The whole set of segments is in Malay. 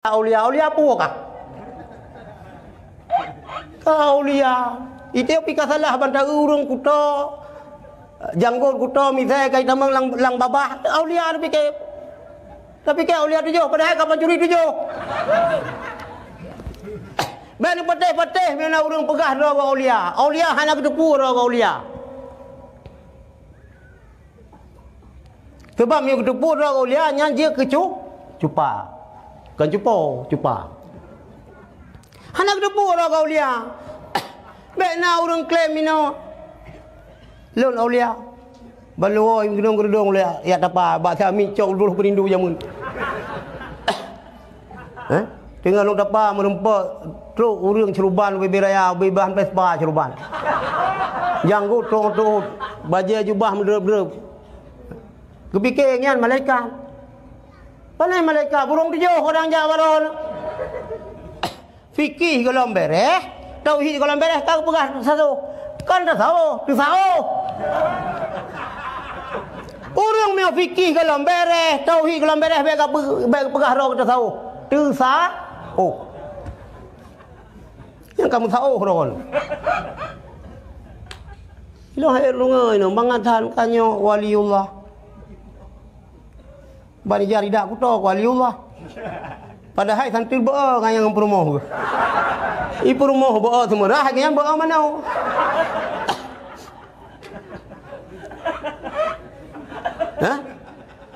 Aulia apa kah? Aulia itu pika salah bandar urung kuto janggut kuto misal kai tamang lang babah aulia tapi ke aulia tujuh padahal kapan curi tujuh ben pateh mena urung pegah do aulia hana kedepu do aulia sebab yang kedepu do aulia nyanjia cupa kan cupa hana kedepu do aulia bena urang klaim mino lon aulia baloi gedong ya tapa bak sami cok dulu perindu jamun tengah lu tapa merempak truk urang ceruban beraya bebahan pespa ceruban janggut tong baju jubah mederep kepikir ngan malaikat panai malaikat burung tujuh orang jawaron fikih golong bereh tauhid kalau beres kau pegah satu kan dah tahu orang mau fikih kalau beres tauhid kalau beres baik pegah roh dah tahu tu yang kamu tahu roh ilah rungai no mangatan kanyo waliullah bani jari dak kuto waliullah padahal santil beo ngayang promo ibu rumah bawa semua dah yang bawa mana?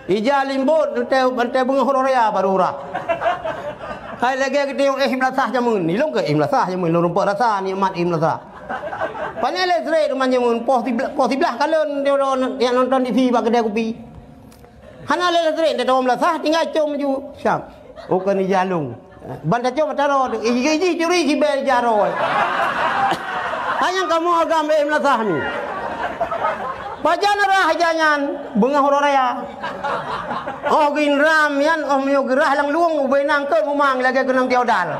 Ija limbut teh bunga hororia barura. Hai lagi kita yang imlasah jamun ni long ke imlasah jamun long rumput rasa nikmat imlasah. Panel lesre rumah jamun pos sebelah kalian yang nonton TV bagi kedai kopi. Hana lesre dia tahu imlasah tinggal cum ju syam. Bukan di jalung. Banda coba taruh iji curi kiber jaroi hanya kamu agam imlasah ni pajanarah jangan bunga hororaya oh ginram yan oh mio gerah lang luang ubay nang ke ngumang lagi kenang tiodal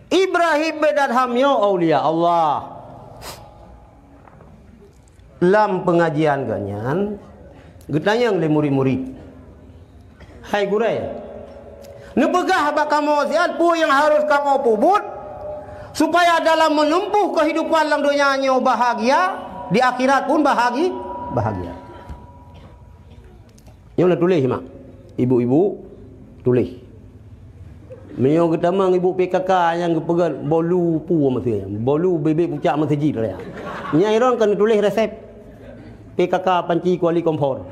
Ibrahim bedadham yo aulia Allah lam pengajian ganyan getanya oleh murid-murid. Hai gurai. Nepegah apa kamu siat pu yang harus kamu pubut supaya dalam menempuh kehidupan dalam dunia bahagia, di akhirat pun bahagia. Yang nak tulis mak. Ibu-ibu tulis. Menyo ketamang ibu PKK yang kepegat bolu pu masih. Bolu bebek pucak masjid lah. Nyai ron kan tulis resep PKK panci kuali kompor.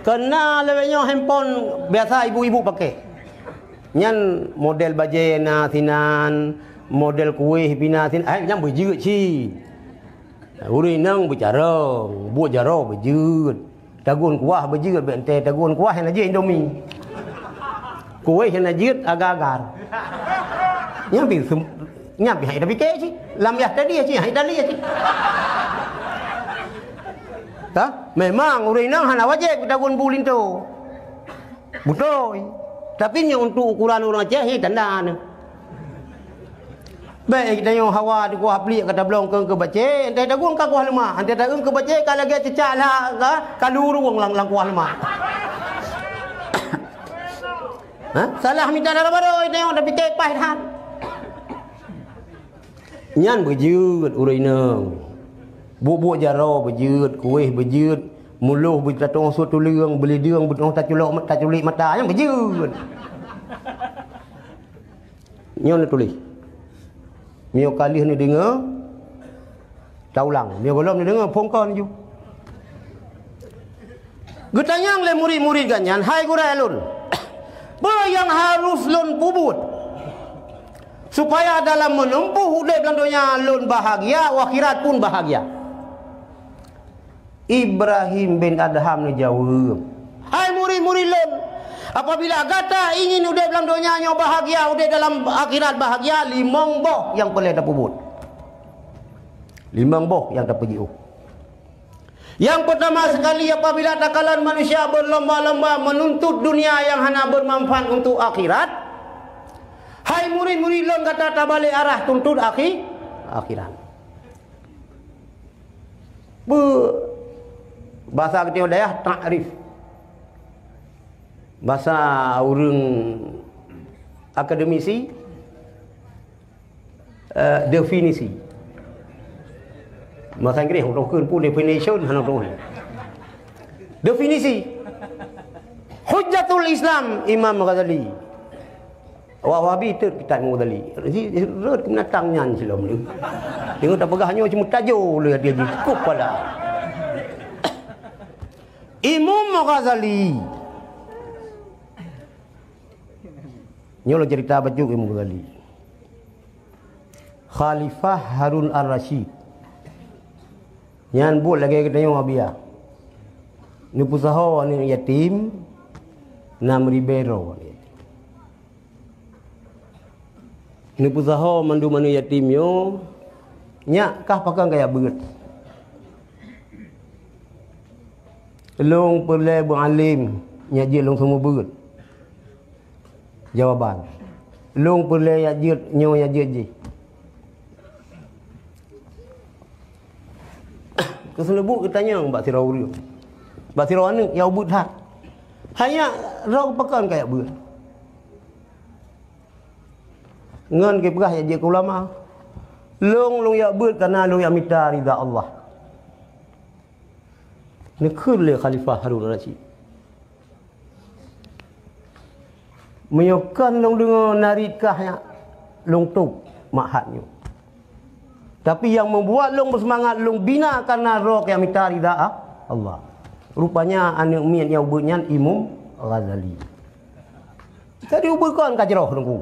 Kena lebihnya handphone biasa ibu-ibu pakai. Nyan model bajena sinan, model kuih pina sin. Yang berjeut ci. Uri nang bicara, buat jaro berjeut. Tagun kuah berjeut bente, tagun kuah yang aja Indomie. Kuih yang aja agar-agar. Nyampi hai tapi ke sih lam ya tadi sih hai tadi sih tak memang urinang hana wajib kita gun bulin tu betul tapi nya untuk ukuran orang Aceh tanda ni baik kita yang hawa di kuah beli kata belong ke bace ente dah gun ka kuah lemah ente dah ke bace kalau lagi cecak lah ka kalu ruang lang kuah lemah salah minta darah baru ini yang dah fikir pahit han nyan berjeut urinang buat jaro berjeut kuih berjeut muluh bertatong suatu leung beli deung bertong tak culik mata yang berjeut nyon tulis mio kali ni dengar taulang mio golom ni dengar pongkon ju getanyang le murid-murid ganyan hai gurai alun apa yang harus lun pubut supaya dalam menempuh hidup dalam dunia lun bahagia, akhirat pun bahagia. Ibrahim bin Adham ni jawab, hai murid-murid lun, apabila kata ingin hidup dalam dunia yang bahagia, hidup dalam akhirat bahagia, 5 boh yang boleh dapubut. 5 boh yang dapat jiu. Yang pertama sekali apabila takalan manusia berlomba-lomba menuntut dunia yang hanya bermanfaat untuk akhirat, hai murid-murid lon kata tabalik arah tuntut akhiran. Bahasa kita daya ta'rif. Bahasa orang akademisi definisi. Bahasa Inggeris orang pun definition hana tu. Definisi. Hujjatul Islam Imam Ghazali. Wahabi tu kita Ghazali. Rut binatangnya silom tu. Tengok tak pegahnya cuma tajuk dia cukup pada. Imam Ghazali. Nyolo cerita baju Imam Ghazali. Khalifah Harun Ar-Rasyid. Nyan buat lagi kita yang abia. Ni pusaho ni yatim nam ribero. Ni pusaho mandu manu yatim yo nyak kah pakang kaya beut. Long perle alim nyak je long semua beut. Jawaban. Long perle ya je nyo ya je. Keselebuk ketanya Mbak Sirauri. Mbak Sirauri ni ya ubud hak. Hanya rau pakan kayak beut. Ngan ke pegah ya je ke ulama. Long ya beut karena long ya minta ridha Allah. Ni khul Khalifah Harun Ar-Rasyid. Menyokan long dengar narikahnya long tu mahatnya. Tapi yang membuat long bersemangat long bina karena roh yang minta ridha Allah. Rupanya anak mian yang ubutnya Imam Ghazali. Tadi ubutkan kajroh nunggu.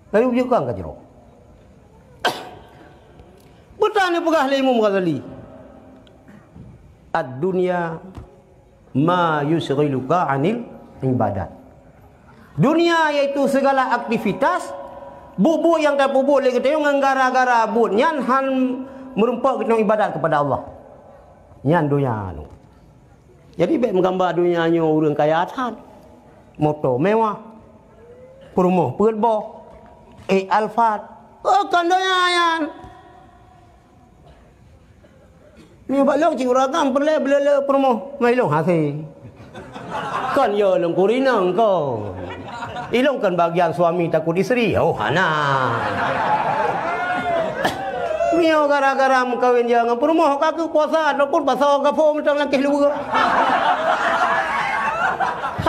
Tadi ubutkan kajroh. Bertanya pegah Imam Ghazali. Ad-dunya ma yusghiluka 'anil ibadat. Dunia yaitu segala aktivitas bubu yang tak bubu lagi kita yang gara-gara bud nyan han merumpak kita ibadat kepada Allah. Nyan dunia nu. Jadi baik menggambar dunianya orang kaya atas. Motor mewah. Perumah perbo. Alphard. Oh kan dunia yan. Ni balong cik uragam perle belele perumah mailong hasil. Kan yo long kurinang kau. Ilongkan bagian suami takut isteri. Oh hana. Mio gara-gara mengkawin jangan perumah kaku puasa ataupun pasal gapo macam langkah luar.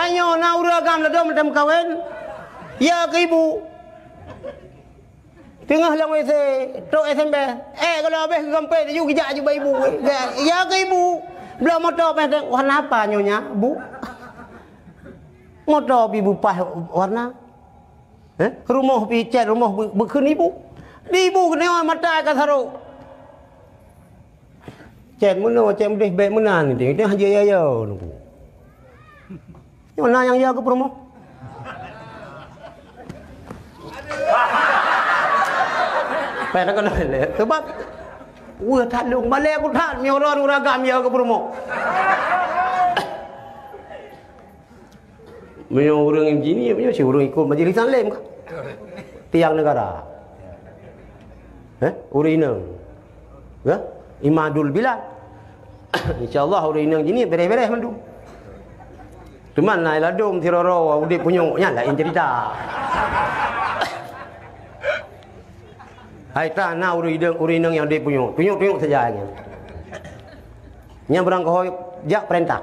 Hanya nauragam ledom macam kawin. Ya ke ibu. Tengah lang WC, tok SMP. Kalau habis ke kampung tu kejak je ibu. Ya ke ibu. Belum motor apa warna apa nyonya, Bu? Motor ibu pah warna. Rumah pi cat rumah berkun ibu. Di ibu kena mata ka saruk. Cat mana macam deh baik mana ni dia hanya ya nunggu. Mana yang jaga rumah? Pai nak kena sebab wah tak lung balik aku tak mi orang uragam ya ke rumah. Punya orang yang gini, punya si orang ikut majlis salim ke? Tiang negara. Urinang. Ya? Imadul Bilal. InsyaAllah urinang gini beres-beres mandu. Cuman lah ladum tiroro udik punyuknya lain cerita. Hai tak nak urinang yang dia punyuk. Punyuk saja hanya. Yang berangkau jak perintah.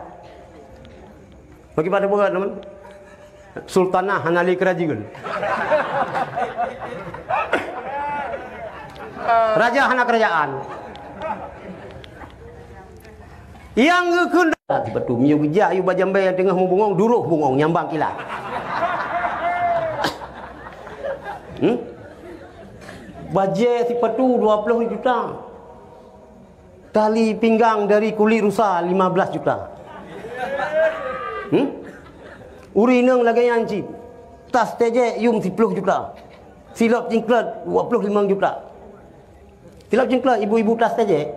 Bagi pada buat teman. Sultanah Hanali Kerajaan. Raja Hana Kerajaan. Yang kekunda betul miu gejak yu bajambai yang tengah membungong duruh bungong nyambang kilat. Bajet si petu 20 juta. Tali pinggang dari kulit rusa 15 juta. Urinang lagi yang cip. Tas teje yung 10 juta. Silap cingklat 25 juta. Silap cingklat ibu-ibu tas teje.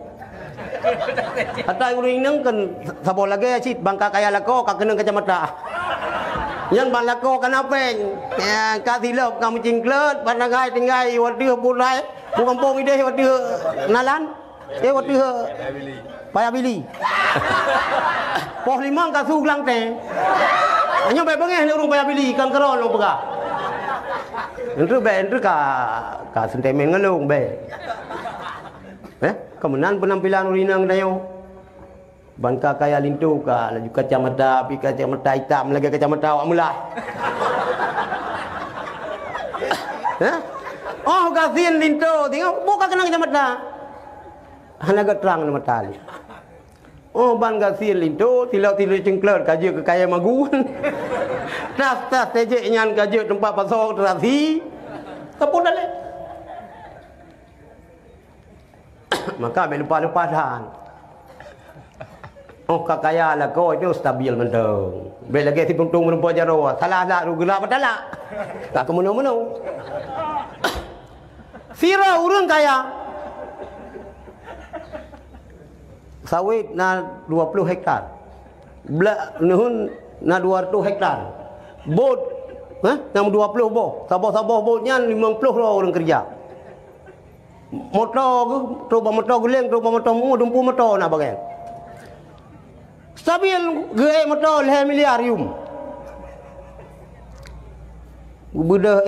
Hatta urinang kan sabo lagi cip bangka kaya lako ka kenang kacamata. Yang balako kanapeng. Ya, katilop kamu cingklet, pandangai tinggai waduh pulai. Kampung ide waduh nalan. Waduh payah bili. Poh limang kasu gelang teh. Hanya baik bengeh ni urung payah bili kan keron lo pegah. Entru ka sentemen ngelung be. Kemenan penampilan urinang dayo. Bangka kaya lintu ka laju kacamata pi kacamata hitam lagi kacamata awak mula. Oh kasihan lintu tengok buka kena kacamata. Hana terang nama tali. Oh ban kasihan lintu tilau-tilau cengkler kaje ke kaya maguan. Tas-tas tejek nyan kaje tempat pasok terasi. Kapun dale. Maka lupa-lupa dah. Oh kakaya lah kau itu stabil mentong. Bel lagi si puntung menumpah jaro. Salah tak gelap betalak. Tak kemana-mana. Sira urang kaya. Sawit na 20 hektar. Belak nuhun na 200 hektar. Bot nam 20 boh. Sabah-sabah botnya 50 orang kerja. Motor ke, coba motor geleng, coba motor mu, dumpu motor nak bagai. Stabil ge motor 2 miliar yum. Budak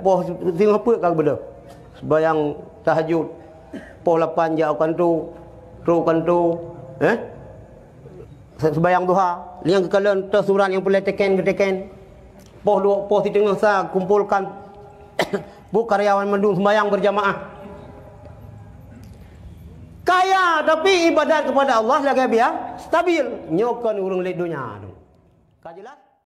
poh sing apa kang budak. Sembayang tahajud. Poh 8 jauh kan tu sembayang duha. Liang kekalan tersuran yang boleh teken. Poh di tengah sa kumpulkan bu karyawan mendung sembayang berjamaah. Kaya tapi ibadat kepada Allah lagi biar stabil. Nyokan urang lek dunia tu. Ka jelas?